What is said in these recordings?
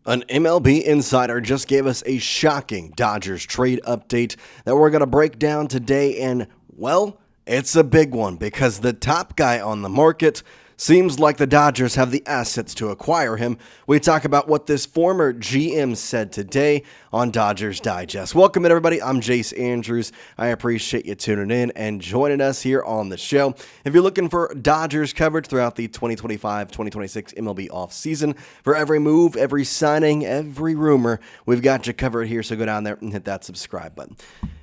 An MLB insider just gave us a shocking Dodgers trade update that we're going to break down today, and, well, it's a big one because the top guy on the market seems like the Dodgers have the assets to acquire him. We talk about what this former GM said today on Dodgers Digest. Welcome in, everybody. I'm Jace Andrews. I appreciate you tuning in and joining us here on the show. If you're looking for Dodgers coverage throughout the 2025-2026 MLB offseason, for every move, every signing, every rumor, we've got you covered here, so go down there and hit that subscribe button.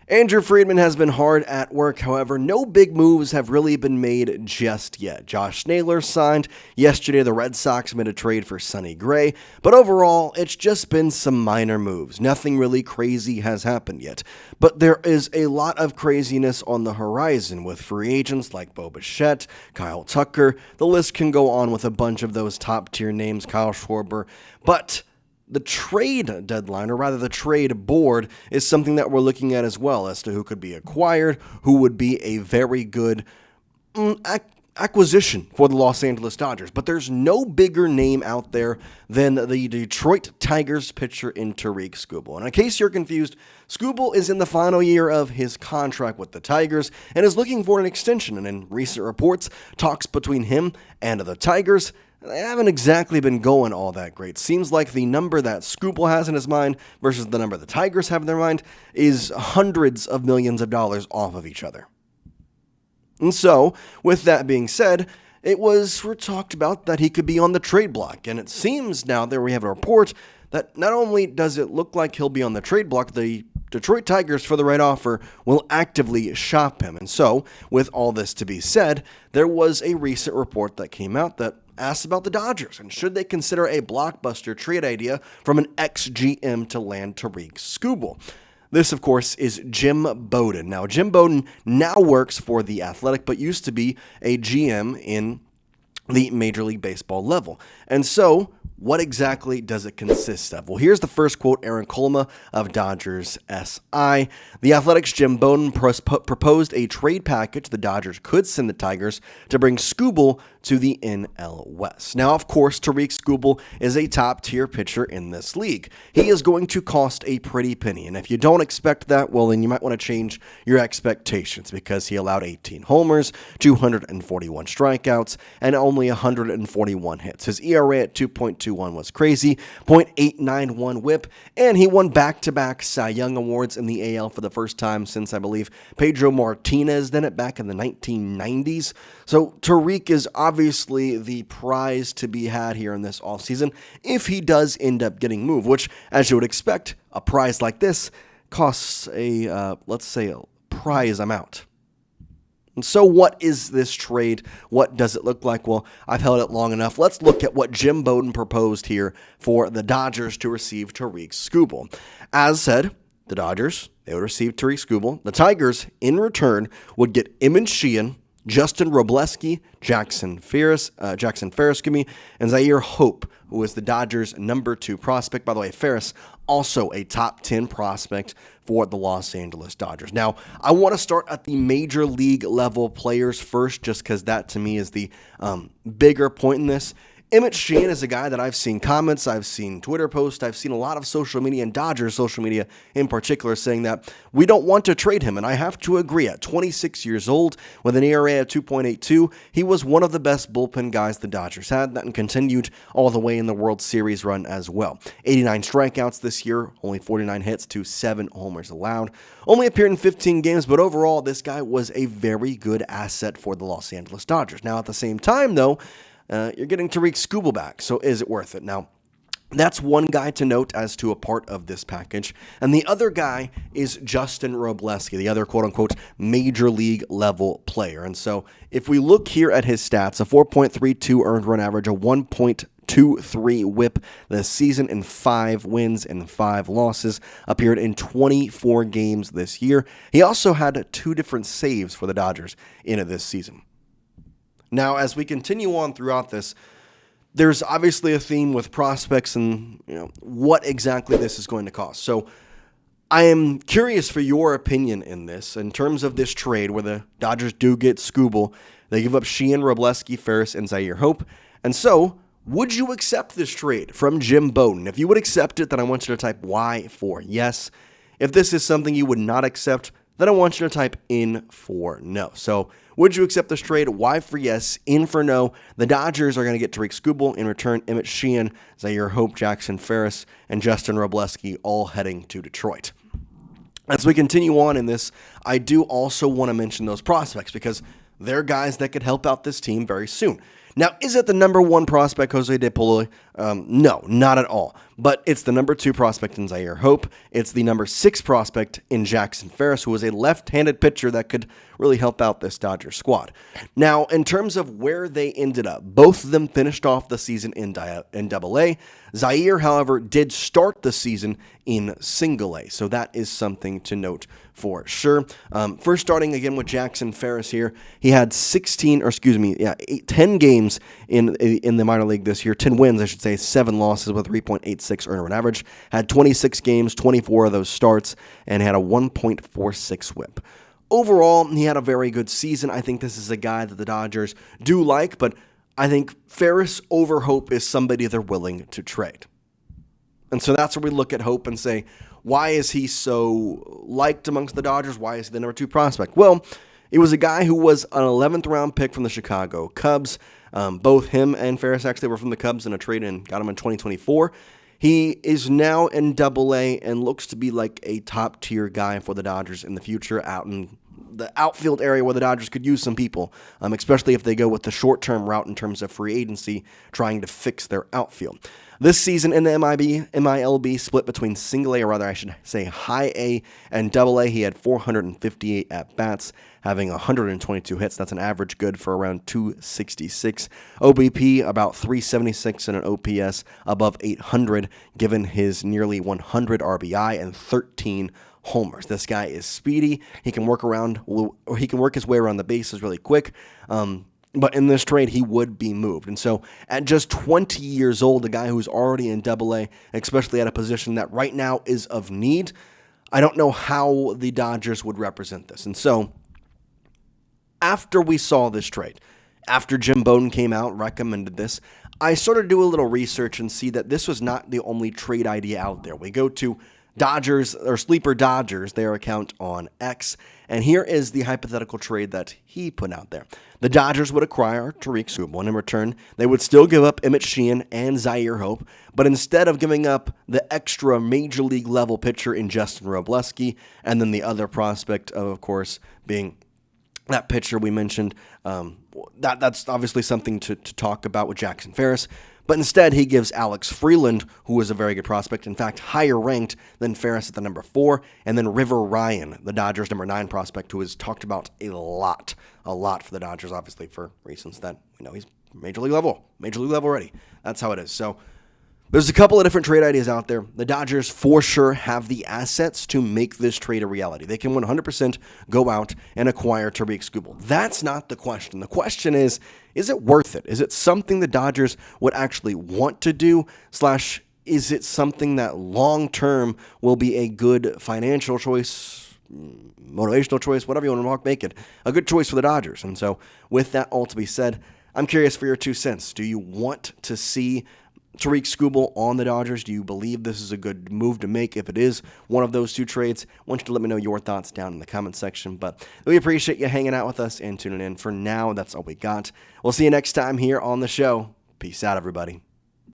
Andrew Friedman has been hard at work. However, no big moves have really been made just yet. Josh Naylor signed yesterday. The Red Sox made a trade for Sonny Gray, but overall, it's just been some minor moves. Nothing really crazy has happened yet, but there is a lot of craziness on the horizon with free agents like Bo Bichette, Kyle Tucker. The list can go on with a bunch of those top-tier names, Kyle Schwarber, but the trade deadline, or rather the trade board, is something that we're looking at as well as to who could be acquired, who would be a very good acquisition for the Los Angeles Dodgers. But there's no bigger name out there than the Detroit Tigers pitcher in Tarik Skubal. And in case you're confused, Skubal is in the final year of his contract with the Tigers and is looking for an extension. And in recent reports, talks between him and the Tigers, they haven't exactly been going all that great. Seems like the number that Skubal has in his mind versus the number the Tigers have in their mind is hundreds of millions of dollars off of each other. And so, with that being said, it was talked about that he could be on the trade block. And it seems now that we have a report that not only does it look like he'll be on the trade block, the Detroit Tigers, for the right offer, will actively shop him. And so, with all this to be said, there was a recent report that came out that asked about the Dodgers and should they consider a blockbuster trade idea from an ex-GM to land Tarik Skubal. This, of course, is Jim Bowden. Now, Jim Bowden now works for The Athletic, but used to be a GM in the Major League Baseball level. And so, what exactly does it consist of? Well, here's the first quote, Aaron Colma of Dodgers SI. The Athletic's Jim Bowden proposed a trade package the Dodgers could send the Tigers to bring Skubal to the NL West. Now, of course, Tarik Skubal is a top-tier pitcher in this league. He is going to cost a pretty penny, and if you don't expect that, well, then you might want to change your expectations because he allowed 18 homers, 241 strikeouts, and only 141 hits. His ERA at 2.21 was crazy, .891 whip, and he won back-to-back Cy Young Awards in the AL for the first time since, I believe, Pedro Martinez did it back in the 1990s. So Tarik is obviously the prize to be had here in this offseason if he does end up getting moved, which, as you would expect, a prize like this costs let's say, a prize amount. And so what is this trade? What does it look like? Well, I've held it long enough. Let's look at what Jim Bowden proposed here for the Dodgers to receive Tarik Skubal. As said, the Dodgers, they would receive Tarik Skubal. The Tigers, in return, would get Emmet Sheehan, Justin Robleski, Jackson Ferris, and Zaire Hope, who is the Dodgers' number 2 prospect. By the way, Ferris, also a top 10 prospect for the Los Angeles Dodgers. Now, I want to start at the major league level players first, just because that to me is the bigger point in this. Emmet Sheehan is a guy that I've seen comments, I've seen Twitter posts, I've seen a lot of social media, and Dodgers social media in particular, saying that we don't want to trade him. And I have to agree, at 26 years old, with an ERA of 2.82, he was one of the best bullpen guys the Dodgers had, and continued all the way in the World Series run as well. 89 strikeouts this year, only 49 hits to 7 homers allowed. Only appeared in 15 games, but overall, this guy was a very good asset for the Los Angeles Dodgers. Now, at the same time, though, you're getting Tarik Skubal back, so is it worth it? Now, that's one guy to note as to a part of this package. And the other guy is Justin Robleski, the other quote-unquote major league level player. And so if we look here at his stats, a 4.32 earned run average, a 1.23 whip this season, in 5 wins and 5 losses, appeared in 24 games this year. He also had 2 different saves for the Dodgers in this season. Now, as we continue on throughout this, there's obviously a theme with prospects and what exactly this is going to cost. So I am curious for your opinion in this, in terms of this trade where the Dodgers do get Skubal. They give up Sheehan, Robleski, Ferris, and Zaire Hope. And so Would you accept this trade from Jim Bowden? If you would accept it, then I want you to type Y for yes. If this is something you would not accept, then I want you to type in for no. So, would you accept this trade? Y for yes, in for no. The Dodgers are going to get Tarik Skubal. In return, Emmett Sheehan, Zaire Hope, Jackson Ferris, and Justin Robleski all heading to Detroit. As we continue on in this, I do also want to mention those prospects because they're guys that could help out this team very soon. Now, is it the number one prospect, Jose De Polo? No, not at all. But it's the number 2 prospect in Zaire Hope. It's the number 6 prospect in Jackson Ferris, who is a left-handed pitcher that could really help out this Dodgers squad. Now, in terms of where they ended up, both of them finished off the season in Double-A. Zaire, however, did start the season in Single-A, so that is something to note for sure. First starting again with Jackson Ferris here, he had 10 games in the minor league this year, 10 wins, I should say, 7 losses with 3.86 earned run average, had 26 games, 24 of those starts, and had a 1.46 whip. Overall, he had a very good season. I think this is a guy that the Dodgers do like, but I think Ferris over Hope is somebody they're willing to trade. And so that's where we look at Hope and say, why is he so liked amongst the Dodgers? Why is he the number 2 prospect? Well, it was a guy who was an 11th round pick from the Chicago Cubs. Both him and Ferris actually were from the Cubs in a trade and got him in 2024. He is now in Double-A and looks to be like a top-tier guy for the Dodgers in the future out in the outfield area where the Dodgers could use some people, especially if they go with the short-term route in terms of free agency, trying to fix their outfield. This season in the MLB split between Single-A, or rather I should say High A and Double-A. He had 458 at-bats, having 122 hits. That's an average good for around 266. OBP about 376 and an OPS above 800, given his nearly 100 RBI and 13 homers. This guy is speedy. He can work his way around the bases really quick. But in this trade, he would be moved. And so at just 20 years old, a guy who's already in Double-A, especially at a position that right now is of need, I don't know how the Dodgers would represent this. And so after we saw this trade, after Jim Bowden came out and recommended this, I started to do a little research and see that this was not the only trade idea out there. We go to Dodgers, or Sleeper Dodgers, their account on X, and here is the hypothetical trade that he put out there. The Dodgers would acquire Tarik Skubal, and in return, they would still give up Emmett Sheehan and Zaire Hope, but instead of giving up the extra major league level pitcher in Justin Robleski, and then the other prospect, of course, being that pitcher we mentioned, that's obviously something to talk about with Jackson Ferris. But instead, he gives Alex Freeland, who is a very good prospect, in fact, higher ranked than Ferris at the number 4, and then River Ryan, the Dodgers' number 9 prospect, who is talked about a lot for the Dodgers, obviously for reasons that we know he's major league level already. That's how it is. So there's a couple of different trade ideas out there. The Dodgers for sure have the assets to make this trade a reality. They can 100% go out and acquire Tarik Skubal. That's not the question. The question is it worth it? Is it something the Dodgers would actually want to do, / is it something that long-term will be a good financial choice, motivational choice, whatever you want to make it, a good choice for the Dodgers? And so with that all to be said, I'm curious for your 2 cents. Do you want to see Tarik Skubal on the Dodgers? Do you believe this is a good move to make if it is one of those 2 trades? I want you to let me know your thoughts down in the comment section. But we appreciate you hanging out with us and tuning in. For now, that's all we got. We'll see you next time here on the show. Peace out, everybody.